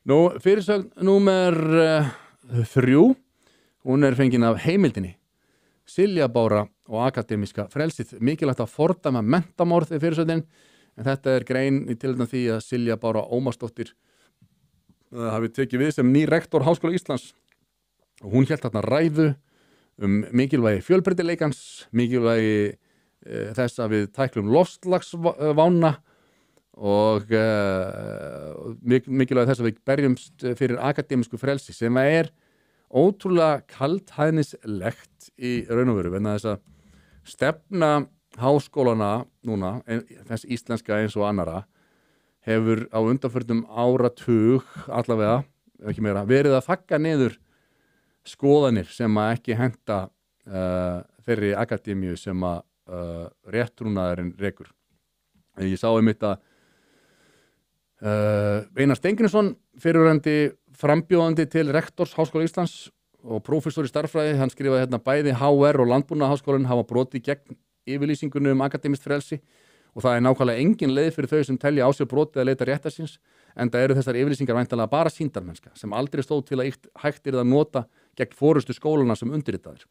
Fyrirsögn númer 3, hún fengin af heimildinni. Silja Bára og akademíska frelsið. Mikilvægt að fordæma menntamorð fyrirsögnin, en þetta grein í tilefni af því að Silja Bára Ómarsdóttir hafi tekið við sem ný rektor Háskóla Íslands. Og hún hélt þarna ræðu mikilvægi fjölbreytileikans, mikilvægi þess að við tæklum loftslagsvána og mikilvægi þess að við berjumst fyrir akademísku frelsi sem ótrúlega kaldhæðnislegt í raun og veru, vegna þess að stefna háskólana núna, þess íslenska eins og annara, hefur á undanförnum áratug allavega, ekki meira, verið að þagga niður skoðanir sem að ekki henta þeirri akademíu sem að réttrúnaðurinn rekur. Ég sá einmitt að Einar Steingrímsson, fyrrverandi frambjóðandi til rektors Háskóla Íslands og prófessor í stærðfræði, hann skrifaði hérna bæði HR og Landbúnaðarháskólinn hafa brotið gegn yfirlýsingunni hægt frelsi og það nákvæmlega engin leið fyrir þau sem telja á sér brotið að leita réttar síns, enda eru þessar yfirlýsingar væntanlega bara sýndarmennska sem aldrei stóð til að hægt að nota gegn forystu skólana sem undirritaðir.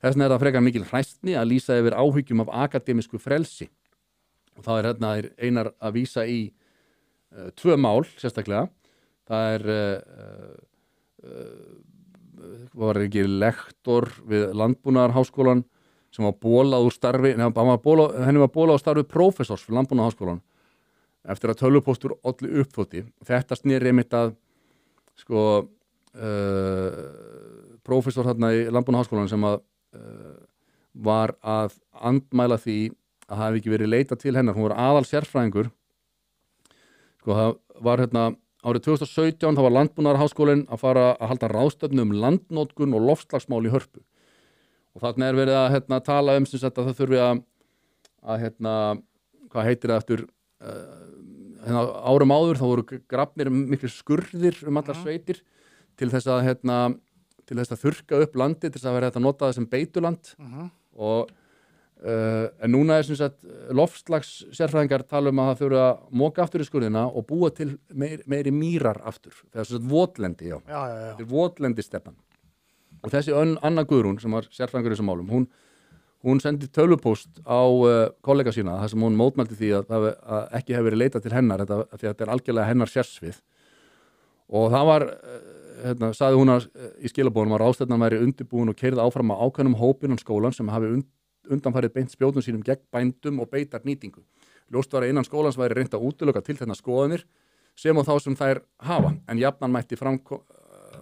Þess vegna það frekar mikil hræstni að lýsa yfir áhyggjum af akademísku frelsi. Og það hérna Einar að vísa í 2 mál sérstaklega. Það var ekki lektor við Landbúnaðarháskólann sem var bolað úr starfi, henni var bolað úr starfi prófessors fyrir Landbúnaðarháskólann eftir að tölvupóstur olli uppþoti. Þetta sneri einmitt að prófessor þarna í Landbúnaðarháskólann sem var að andmæla því að hafi ekki verið leitað til hennar. Hún var aðal sérfræðingur. Það var árið 2017 þá var Landbúnaðarháskólinn að fara að halda ráðstefnu landnotkun og loftslagsmál í Hörpu. Og þarna verið að tala sem sagt að það þurfi að hvað heitir það eftir árum áður, þá voru grafnir miklu skurðir allar sveitir til þess að þurrka upp landi, til þess að vera hægt að nota það sem beituland. Og en núna sem sagt loftslagssérfræðingar tala að það þurfi að moka aftur í skurðina og búa til meiri mýrar aftur. Það sem sagt votlendi, já. Þetta votlendi stefnan. Og þessi Anna Guðrún sem var sérfræðingur í þessum málum, hún sendi tölvupóst á kollega sína þar sem hún mótmælti því að ekki hefur verið leitað til hennar, því að þetta algjörlega hennar sérsvið. Og það var, sagði hún í skilabóðunum að ráðstefnan væri undirbúin og keyrði áfram á ákveðnum hópinum skólan sem hafi undanfarið beint spjótum sínum gegn bændum og beitar nýtingu. Ljóst var að innan skólans væri reynt að útiloka til þennan skoðanir sem og þá sem þær hafa, en jafnan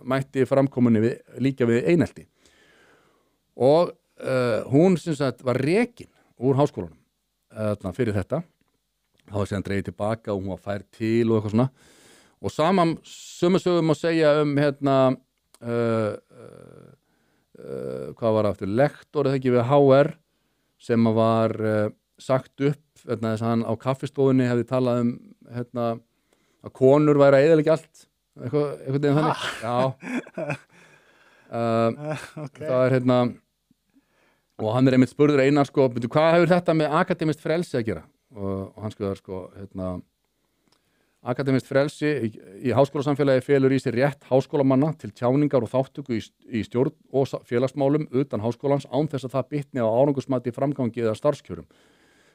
mætti framkomunni líka við einelti. Og hún sem sagt var rekin úr háskólanum fyrir þetta. Það var síðan dregið tilbaka og hún var færð til og eitthvað svona. Og sömu sögum má segja hvað var aftur, lektor eða ekki við HR sem var sagt upp þess að hann á kaffistofunni hefði talað að konur væri að eyðileggja allt eitthvað þannig. Já. Okay. Það og hann einmitt spurður Einar hvað hefur þetta með akademískt frelsi að gera? Og hann skoðar akademískt frelsi í háskólasamfélagi felur í sér rétt háskólamanna til tjáningar og þáttöku í stjórn og félagsmálum utan háskólans án þess að það bitni á árangursmati framgangi eða starfskjörum.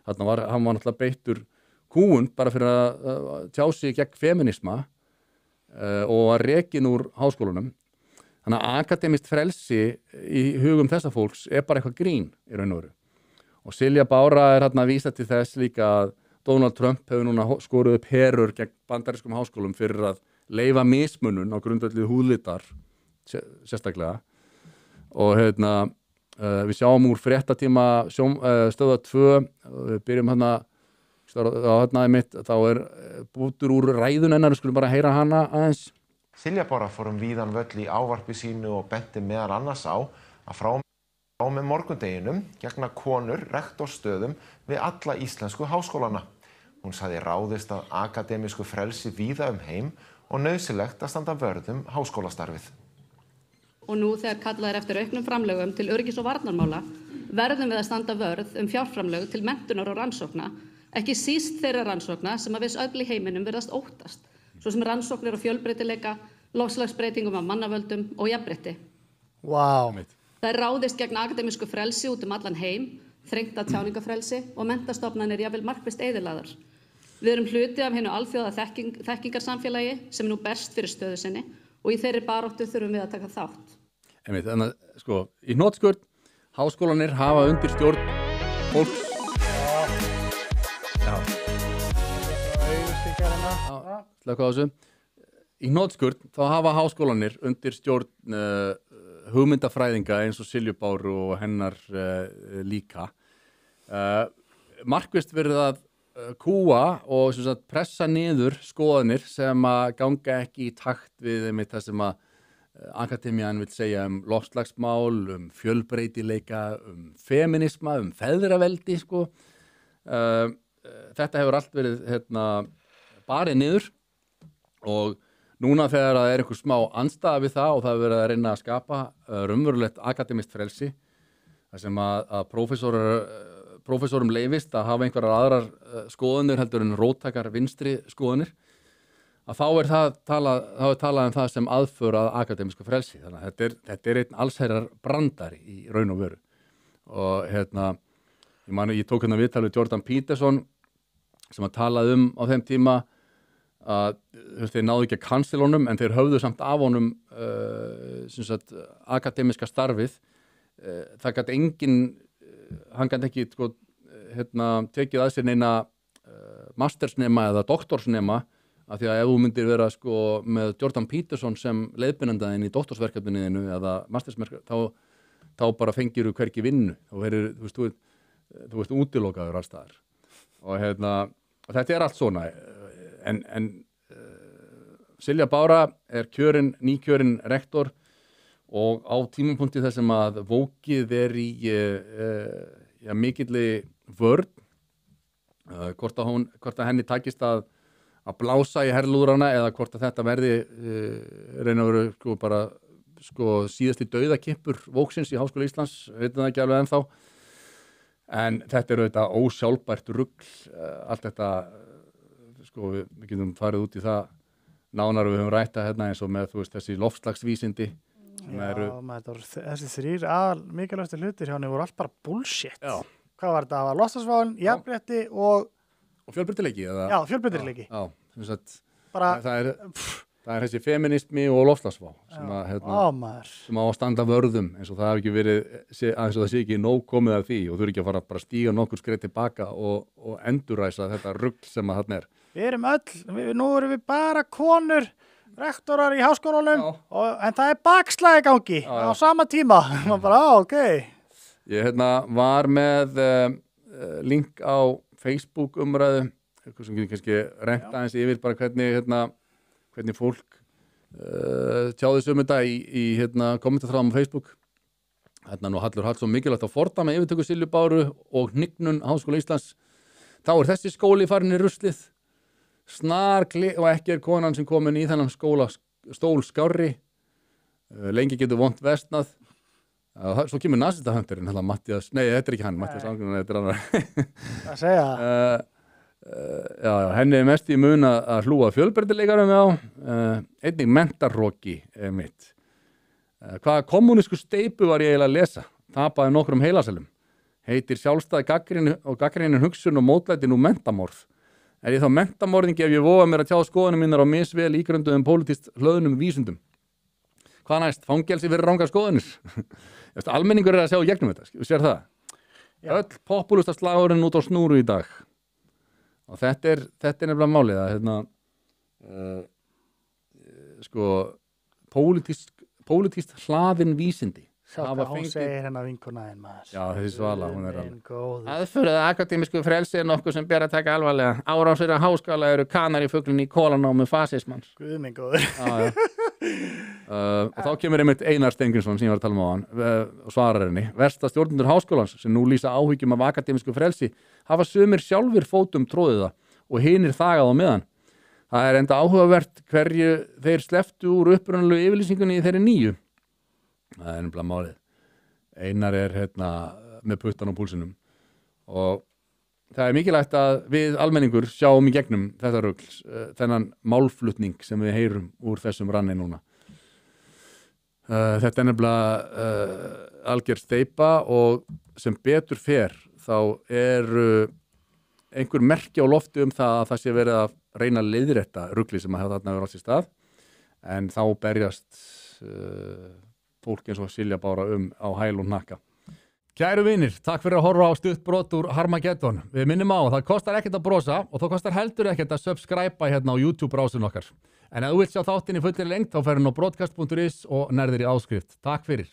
Hann var náttúrulega beittur kúgun bara fyrir að tjá sig gegn feminisma og var rekin úr háskólanum. Þannig að akademískt frelsi í hugum þessa fólks bara eitthvað grín í raun og veru. Og Silja Bára að vísa til þess líka að Donald Trump hefur núna skorið upp herur gegn bandarískum háskólum fyrir að leyfa mismunun á grundvelli húðlitar sérstaklega. Og við sjáum úr fréttatíma stöðva 2, við byrjum þá bútur úr ræðun hennar, við skulum bara heyra hana aðeins. Silja Bára fór víðan völl í ávarpi sínu og benti meðal annars á að frá með morgundeginum gegna konur rektorstöðum við alla íslensku háskólana. Hún sagði ráðist að akademísku frelsi víða heim og nauðsynlegt að standa vörð háskólastarfið. Og nú þegar kallað eftir auknum framlögum til öryggis- og varnarmála, verðum við að standa vörð fjárframlög til menntunar og rannsókna, ekki síst þeirra rannsókna sem að viss öfl í heiminum virðast óttast, svo sem rannsóknir og fjölbreytileika, loftslagsbreytingum af mannavöldum og jafnrétti. Vá. Það ráðist gegn akademísku frelsi út allan heim, þrengta tjáningafrelsi og menntastofnanir jafnvel markvisst eyðilagðar. Við erum hluti af hinu alþjóða þekkingarsamfélagi sem nú berst fyrir stöðu sinni og í þeirri baráttu þurfum við að taka þátt. Þannig að sko, í hnotskurn, háskólanir hafa undir stjórn fólks. Já. Slökka á þessu. Í hnotskurn þá hafa háskólanir undir stjórn hugmyndafræðinga eins og Silju Báru og hennar líka. Markvisst verið að kúa og sagt, pressa niður skoðanir sem að ganga ekki í takt við það sem að akademían vil segja loftslagsmál, fjölbreytileika, feminisma, feðraveldi sko. Þetta hefur allt verið barið niður og núna þegar það einhver smá andstaða við það og það hefur verið að reyna að skapa raunverulegt akademist frelsi þar sem að prófessorum leyfist að hafa einhverjar aðrar skoðanir heldur en róttækar vinstri skoðanir að þá er talað um það sem aðför að akademísku frelsi. Þannig að þetta er einn allsherjar brandari í raun og veru. Og ég tók viðtal við Jordan Peterson sem að talaði á þeim tíma að þeir náðu ekki að cancela honum en þeir höfðu samt af honum akademiska starfið. Það gat hann gat ekki tekið að sér neina mastersnema eða doktorsnema af því að ef þú myndir vera með Jordan Peterson sem leiðbeinandaðinn í doktorsverkefniðinu eða mastersverkefni þá bara fengirðu hvergi vinnu og þú veist útilokaður alls staðar og þetta er allt svona en Silja Bára er nýkjörin rektor og á tímapunkti þar sem að vókið er í mikilli vörn hvort að henni takist að blása í herlúðrana eða hvort að þetta verði reyna að vera bara síðasti dauðakippur vóksins í Háskóla Íslands, veitum það ekki alveg ennþá en þetta er auðvitað ósjálfbært rugl allt þetta við getum farið út í það nánar við höfum rætt að eins og með þessi loftslagsvísindi þessi þrír aðal mikilvægstu hlutir hjá henni voru allt bara bullshit. Já. Hvað var þetta? Það var loftslagsváin, jafnrétti og fjölbreytileiki Já, fjölbreytileiki. Það er þessi feminismi og loftslagsvá sem á að standa vörðum eins og það hafi ekki verið eins og það sé ekki nóg komið af því og þú ekki að fara bara stíga nokkur skref tilbaka og enduræsa þetta rugl sem að þarna er. Við erum nú erum við bara konur rektorar í háskólanum en það er bakslag í gangi á sama tíma. Ok. Ég var með link á Facebook umræðu sem getur kannski reynt aðeins yfir bara hvernig fólk tjáði sig þetta í kommentaþráðum á Facebook. Nú Hallur Hallsson mikilvægt að fordæma yfirtöku Silju Báru og hnignun Háskóla Íslands. Þá er þessi skóli farin í ruslið. Og ekki er konan sem komin í þennan stól skárri. Lengi getur vont vestnað. Svo kemur nasistahöndurinn, Matthías, nei, þetta er ekki hann, Matthías Angrunar, þetta er annar. Hvað segja? Henni er mest í mun að hlúa fjölbreytileikarum einnig mentarroki mitt. Hvaða kommunísku steypu var ég eiginlega að lesa? Tapaði nokkrum heilasælum. Heitir sjálfstæði gagnrýnin hugsun og mótlæti nú mentamorð. Er ég þá mentamorðingi ef ég voga mér að tjá skoðunum mínar á misvel ígrunduðum pólitískt hlöðnum vísindum? Hvað næst? Fangelsi fyrir rangar skoðunir? Almenningur er að sjá í gegnum þetta, þú sér það? Já. Öll popúlusta slagurinn út á snúru í dag. Og þetta er nefnilega málið að pólitískt hlaðin vísindi. Sjá hvað hún segir hennar vinkonaðin maður. Já, þessi Svala, hún er alveg. Aðförðu akademísku frelsi er nokkuð sem ber að taka alvarlega. Árásir að háskóla eru kanarifuglinni í kólanámi fasismans. Guð minn góður. Og þá kemur einmitt Einar Steingrímsson sem ég var að tala á hann og svarar henni. Versta stjórnendur háskólans sem nú lýsa áhyggjum af akademísku frelsi hafa sumir sjálfir fótum tróðið það og hinir þagað á meðan. Það er enda áhugavert hverju þeir slepptu úr upprunalegu yfirlýsingunni í þeirri nýju. Það er nefnilega málið. Einar er með puttan á púlsinum og það er mikilvægt að við almenningur sjáum í gegnum þetta rugl, þennan málflutning sem við heyrum úr þessum ranni núna. Þetta er nefnilega algjör steypa og sem betur fer þá einhver merki á lofti það að sé verið að reyna að leiðrétta rugli sem að hafa þarna verið á sér stað, en þá berjast fólk eins og Silja Bára á hæl og hnakka. Kæru vinir, takk fyrir að horfa á stutt brot úr Harmageddon. Við minnum á, það kostar ekkert að brosa og það kostar heldur ekkert að subscribe hérna á YouTube-brásun okkar. En ef þú vilt sjá þáttinn í fullri lengd þá ferðu inn á broadcast.is og nærðir í áskrift. Takk fyrir.